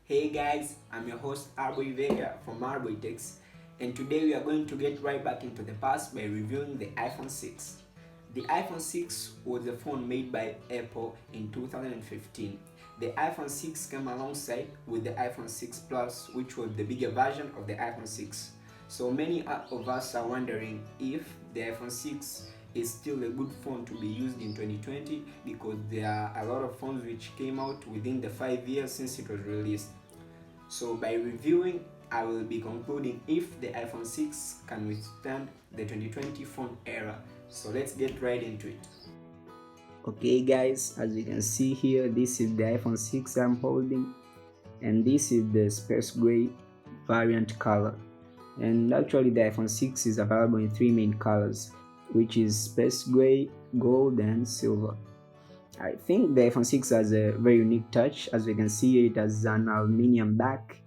Hey guys, I'm your host Arboy Vega from Arboy Techs, and today we are going to get right back into the past by reviewing the iPhone 6. The iPhone 6 was a phone made by Apple in 2015. The iPhone 6 came alongside with the iPhone 6 Plus, which was the bigger version of the iPhone 6. So many of us are wondering if the iPhone 6 is still a good phone to be used in 2020, because there are a lot of phones which came out within the 5 years since it was released. So by reviewing, I will be concluding if the iPhone 6 can withstand the 2020 phone era. So let's get right into it. Okay guys, as you can see here, this is the iPhone 6 I'm holding, and this is the space gray variant color. And actually the iPhone 6 is available in three main colors, which is space gray, gold and silver. I think the iPhone 6 has a very unique touch. As we can see, it has an aluminum back.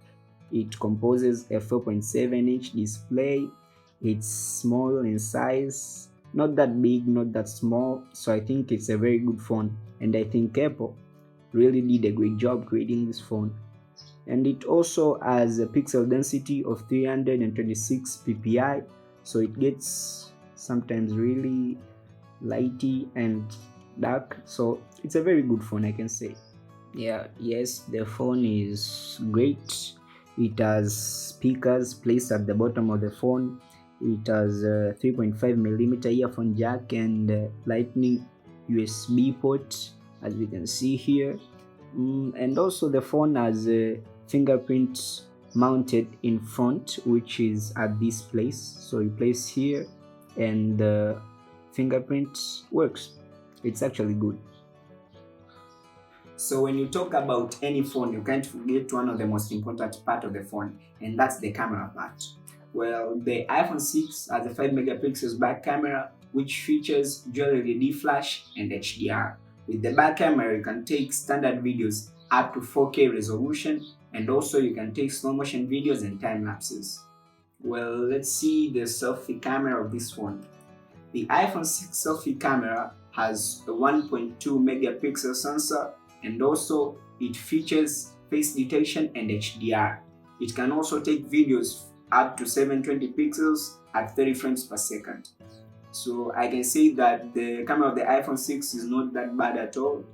It composes a 4.7-inch display. It's small in size, not that big, not that small. So I think it's a very good phone, and I think Apple really did a great job creating this phone. And it also has a pixel density of 326 ppi, so it gets sometimes really lighty and dark, so it's a very good phone, I can say. Yes, the phone is great. It has speakers placed at the bottom of the phone. It has a 3.5mm earphone jack and lightning USB port, as we can see here. And also the phone has a fingerprint mounted in front, which is at this place. So you place here and the fingerprint works. It's actually good. So when you talk about any phone, you can't forget one of the most important part of the phone, and that's the camera part. Well, the iPhone 6 has a 5 megapixels back camera, which features dual LED flash and HDR. With the back camera, you can take standard videos up to 4K resolution, and also you can take slow motion videos and time lapses. Well, let's see the selfie camera of this phone. The iPhone 6 selfie camera has a 1.2 megapixel sensor, and also it features face detection and HDR. It can also take videos up to 720 pixels at 30 frames per second. So I can say that the camera of the iPhone 6 is not that bad at all.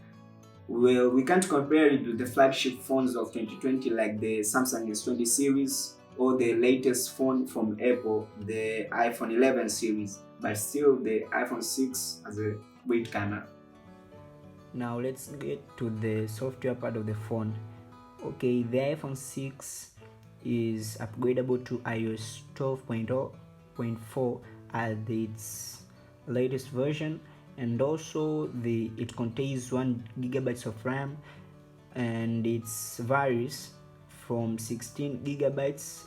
Well, we can't compare it with the flagship phones of 2020 like the Samsung S20 series or the latest phone from Apple, the iPhone 11 series, but still the iPhone 6 has a great camera. Now let's get to the software part of the phone. Okay, the iPhone 6 is upgradable to iOS 12.0.4 as its latest version, and also it contains 1 GB of RAM, and it varies from 16 GB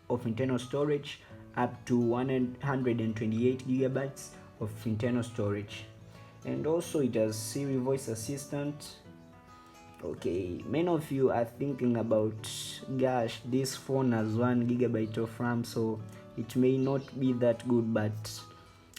of internal storage up to 128 GB of internal storage. And also it has Siri voice assistant. Okay, many of you are thinking about, gosh, this phone has 1 GB of RAM, so it may not be that good, but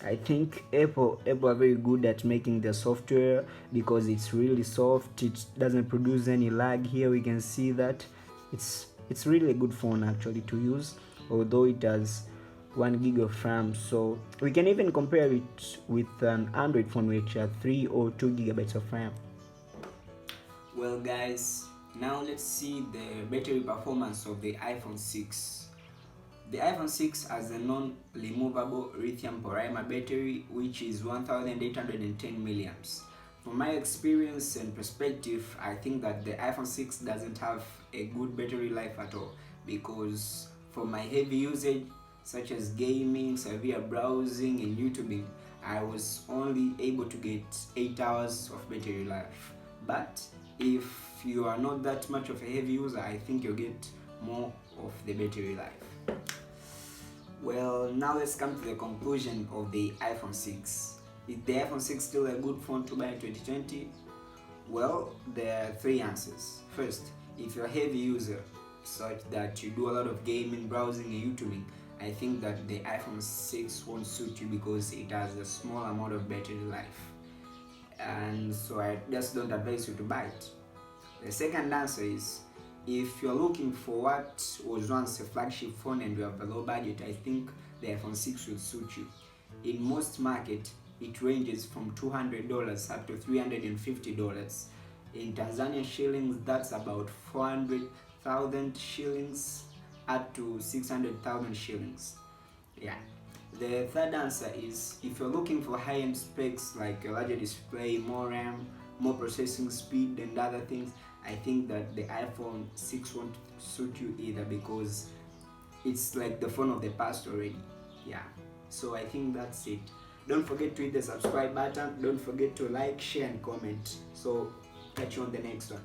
I think Apple are very good at making the software because it's really soft. It doesn't produce any lag. Here we can see that it's really a good phone actually to use, although it has 1 GB of RAM. So we can even compare it with an Android phone which has 3 or 2 GB of RAM. Well guys, now let's see the battery performance of the iPhone 6. The iPhone 6 has a non-removable lithium polymer battery, which is 1810 milliamps. From my experience and perspective, I think that the iPhone 6 doesn't have a good battery life at all, because for my heavy usage such as gaming, severe browsing and YouTubing, I was only able to get 8 hours of battery life. But if you are not that much of a heavy user, I think you'll get more of the battery life. Well, now let's come to the conclusion of the iPhone 6. Is the iPhone 6 still a good phone to buy in 2020? Well, there are three answers. First, if you're a heavy user, such that you do a lot of gaming, browsing and YouTubing, I think that the iPhone 6 won't suit you because it has a small amount of battery life. And so I just don't advise you to buy it. The second answer is, If you're looking for what was once a flagship phone and you have a low budget, I think the iPhone 6 will suit you. In most market, it ranges from $200 up to $350. In Tanzanian shillings, that's about 400,000 shillings up to 600,000 shillings. Yeah. The third answer is, if you're looking for high-end specs like a larger display, more RAM, more processing speed and other things, I think that the iPhone 6 won't suit you either, because it's like the phone of the past already. Yeah. So I think that's it. Don't forget to hit the subscribe button. Don't forget to like, share and comment. So catch you on the next one.